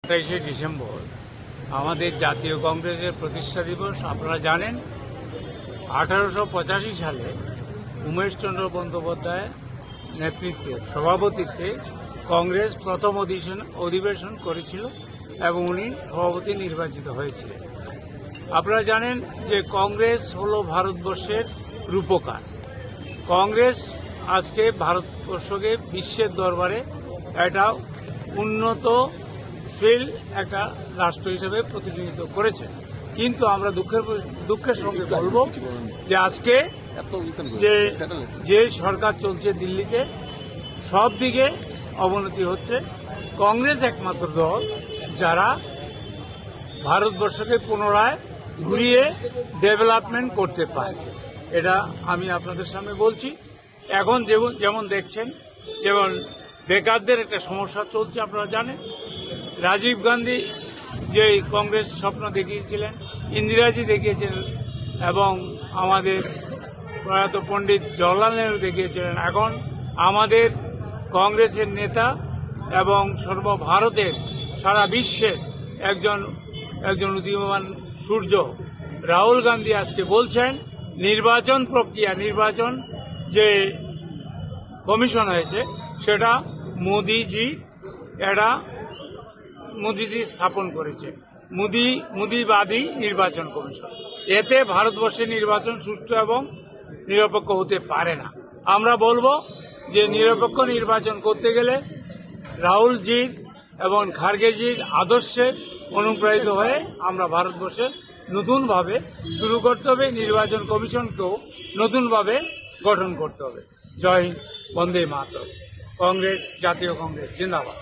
27শে December আমাদের জাতীয় কংগ্রেসের প্রতিষ্ঠা দিবস। আপনারা জানেন 1885 সালে উমেশচন্দ্র বন্দ্যোপাধ্যায়ের নেতৃত্বে সভাপতিত্বে কংগ্রেস প্রথম অধিবেশন করেছিল এবং উনি সভাপতি নির্বাচিত হয়েছিলেন। আপনারা জানেন যে কংগ্রেস হলো ভারতবর্ষের রূপকার। কংগ্রেস আজকে ভারতবর্ষকে বিশ্বের দরবারে একটা উন্নত একটা রাষ্ট্র হিসেবে প্রতিনিধিত্ব করেছে। কিন্তু আমরা দুঃখের সঙ্গে বলব যে আজকে যে সরকার চলছে দিল্লিতে, সব দিকে অবনতি হচ্ছে। কংগ্রেস একমাত্র দল যারা ভারতবর্ষকে পুনরায় ঘুরিয়ে ডেভেলপমেন্ট করতে পারে। এটা আমি আপনাদের সামনে বলছি। এখন যেমন দেখছেন, যেমন বেকারদের একটা সমস্যা চলছে। আপনারা জানেন রাজীব গান্ধী যে কংগ্রেস স্বপ্ন দেখিয়েছিলেন, ইন্দিরাজি দেখিয়েছিলেন এবং আমাদের প্রয়াত পণ্ডিত জওহরলাল নেহরু দেখিয়েছিলেন। এখন আমাদের কংগ্রেসের নেতা এবং সর্বভারতের সারা বিশ্বের একজন উদীয়মান সূর্য রাহুল গান্ধী আজকে বলছেন নির্বাচন প্রক্রিয়া, নির্বাচন যে কমিশন হয়েছে সেটা মোদিজি স্থাপন করেছে, মোদিবাদী নির্বাচন কমিশন। এতে ভারতবর্ষের নির্বাচন সুষ্ঠু এবং নিরপেক্ষ হতে পারে না। আমরা বলবো যে নিরপেক্ষ নির্বাচন করতে গেলে রাহুলজির এবং খার্গেজির আদর্শে অনুপ্রাণিত হয়ে আমরা ভারতবর্ষে নতুনভাবে শুরু করতে হবে, নির্বাচন কমিশনকেও নতুনভাবে গঠন করতে হবে। জয় হিন্দ, বন্দে মাতরম। কংগ্রেস, জাতীয় কংগ্রেস জিন্দাবাদ।